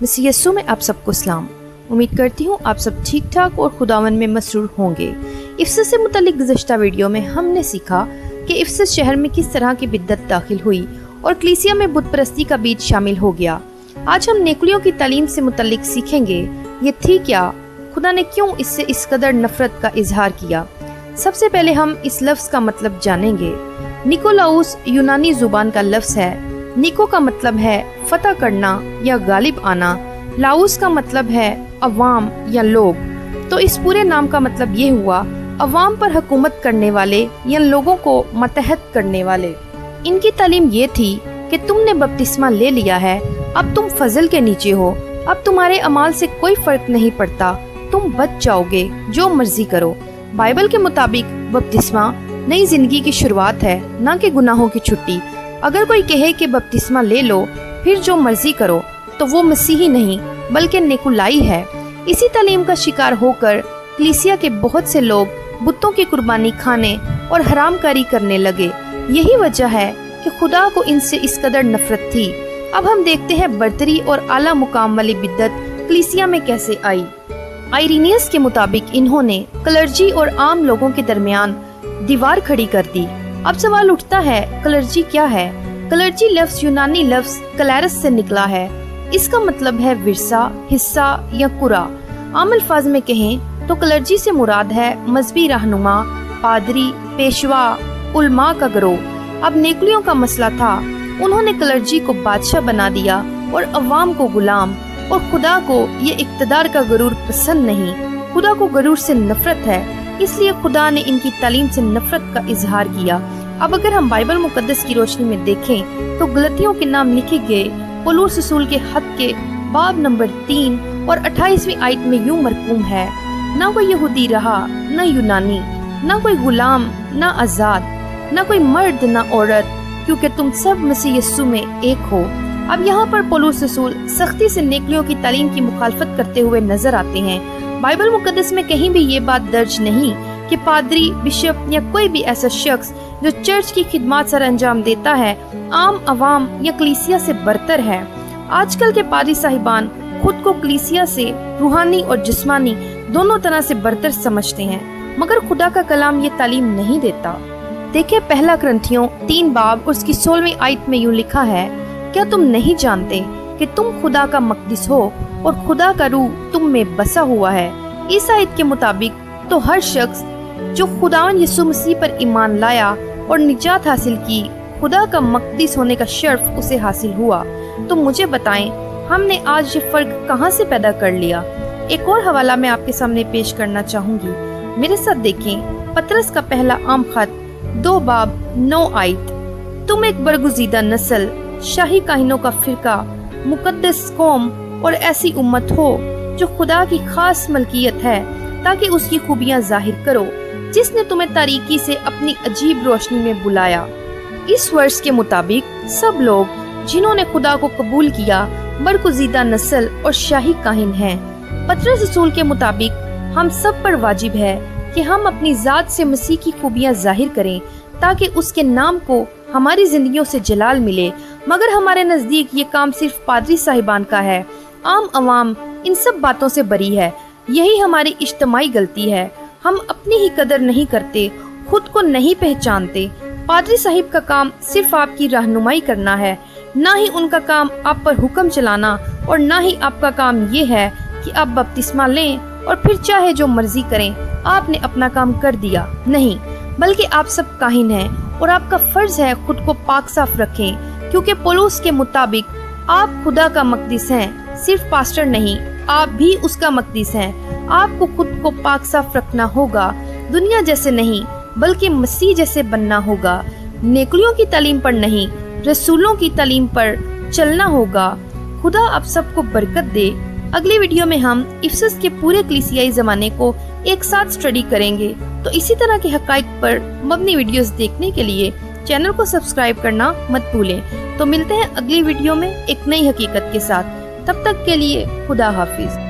मसीह यस्सु में आप सबको सलाम। उम्मीद करती हूँ आप सब ठीक ठाक और खुदावन में मसरूर होंगे। इफसस से मुतालिक गुज़श्ता वीडियो में हमने सीखा कि इफसस शहर में किस तरह की बिद्दत दाखिल हुई और कलीसिया में बुत परस्ती का बीज शामिल हो गया। आज हम नेकुलियों की तालीम से मुतालिक सीखेंगे ये थी क्या, खुदा ने क्यों इससे इस कदर नफरत का इजहार किया। सबसे पहले हम इस लफ्ज़ का मतलब जानेंगे। निकोलाउस यूनानी जुबान का लफ्ज़ है। निको का मतलब है फतह करना या गालिब आना। लाउस का मतलब है अवाम या लोग। तो इस पूरे नाम का मतलब ये हुआ अवाम पर हुकूमत करने वाले या लोगों को मतहत करने वाले। इनकी तालीम ये थी कि तुमने बपतिस्मा ले लिया है, अब तुम फजल के नीचे हो, अब तुम्हारे अमाल से कोई फर्क नहीं पड़ता, तुम बच जाओगे, जो मर्जी करो। बाइबल के मुताबिक बपतिस्मा नई जिंदगी की शुरुआत है, न कि गुनाहों की छुट्टी। अगर कोई कहे कि बपतिस्मा ले लो फिर जो मर्जी करो तो वो मसीही नहीं बल्कि निकुलाई है। इसी तालीम का शिकार होकर कलीसिया के बहुत से लोग बुतों की कुर्बानी खाने और हरामकारी करने लगे। यही वजह है कि खुदा को इनसे इस कदर नफरत थी। अब हम देखते हैं बर्तरी और आला मुकाम वाली बिद्दत कलीसिया में कैसे आई। आइरेनियस के मुताबिक इन्होंने क्लर्जी और आम लोगों के दरमियान दीवार खड़ी कर दी। अब सवाल उठता है, क्लर्जी क्या है? क्लर्जी लफ्ज़ यूनानी लफ्ज़ क्लैरस से निकला है। इसका मतलब है विरसा, हिस्सा या कुरा। आम अल्फाज में कहें तो क्लर्जी से मुराद है मजहबी रहनुमा, पादरी, पेशवा, उलमा का गिरोह। अब नेकुलियों का मसला था, उन्होंने क्लर्जी को बादशाह बना दिया और अवाम को गुलाम। और खुदा को ये इक्तदार का गरूर पसंद नहीं, खुदा को गरूर से नफरत है, इसलिए खुदा ने इनकी तालीम से नफरत का इजहार किया। अब अगर हम बाइबल मुकद्दस की रोशनी में देखें तो गलतियों के नाम लिखे गए पौलुस रसूल के खत के बाब नंबर 3 और 28वीं आयत में यूं मरकूम है, न कोई यहूदी रहा, न यूनानी, न कोई गुलाम, न आजाद, न कोई मर्द न औरत, क्योंकि तुम सब मसीह यस्सु में एक हो। अब यहाँ पर पौलुस रसूल सख्ती से नेकुलियों की तालीम की मुखालफत करते हुए नजर आते हैं। बाइबल मुकद्दस में कहीं भी ये बात दर्ज नहीं कि पादरी, बिशप या कोई भी ऐसा शख्स जो चर्च की खिदमत सर अंजाम देता है आम अवाम या कलीसिया से बरतर है। आजकल के पादरी साहिबान खुद को कलीसिया से रूहानी और जिस्मानी दोनों तरह से बरतर समझते हैं, मगर खुदा का कलाम ये तालीम नहीं देता। देखे पहला करंथियों 3 बाब और उसकी 16वीं आयत में यूं लिखा है, क्या तुम नहीं जानते कि तुम खुदा का मकदस हो और खुदा का रूह तुम में बसा हुआ है। इस आयत के मुताबिक तो हर शख्स जो खुदावन यीशु मसीह पर ईमान लाया और निजात हासिल की, खुदा का मकदस होने का शर्फ उसे हासिल हुआ। तो मुझे बताएं, हमने आज ये फर्क कहाँ से पैदा कर लिया? एक और हवाला मैं आपके सामने पेश करना चाहूंगी। मेरे साथ देखें पतरस का पहला आम खत 2 बाब 9 आयत। तुम एक बरगुजीदा नस्ल, शाही काहिनों का फिरका, मुकद्दस कौम और ऐसी उम्मत हो जो खुदा की खास मलकियत है, ताकि उसकी खूबियां जाहिर करो, जिसने तुम्हें तारीकी से अपनी अजीब रोशनी में बुलाया। इस वर्ष के मुताबिक सब लोग जिन्होंने खुदा को कबूल किया बरगुजीदा नस्ल और शाही काहिन हैं। पतरस रसूल के मुताबिक हम सब पर वाजिब है कि हम अपनी जात से मसीह की खूबियां जाहिर करें, ताकि उसके नाम को हमारी जिंदगियों से जलाल मिले। मगर हमारे नजदीक ये काम सिर्फ पादरी साहिबान का है, आम अवाम इन सब बातों से बरी है। यही हमारी इज्तिमाई गलती है। हम अपनी ही कदर नहीं करते, खुद को नहीं पहचानते। पादरी साहिब का काम सिर्फ आपकी रहनुमाई करना है, ना ही उनका काम आप पर हुक्म चलाना, और ना ही आपका काम ये है कि आप बपतिस्मा लें और फिर चाहे जो मर्जी करें, आपने अपना काम कर दिया। नहीं, बल्कि आप सब काहिन हैं और आपका फर्ज है खुद को पाक साफ रखें, क्योंकि पौलुस के मुताबिक आप खुदा का मकदस हैं। सिर्फ पास्टर नहीं, आप भी उसका मकदस हैं। आपको खुद को पाक साफ रखना होगा, दुनिया जैसे नहीं बल्कि मसीह जैसे बनना होगा। नेकुलियों की तालीम पर नहीं, रसूलों की तालीम पर चलना होगा। खुदा आप सबको बरकत दे। अगली वीडियो में हम इफसस के पूरे कलीसियाई जमाने को एक साथ स्टडी करेंगे। तो इसी तरह के हकाइक पर मबनी वीडियोस देखने के लिए चैनल को सब्सक्राइब करना मत भूलें। तो मिलते हैं अगली वीडियो में एक नई हकीकत के साथ। तब तक के लिए खुदा हाफिज।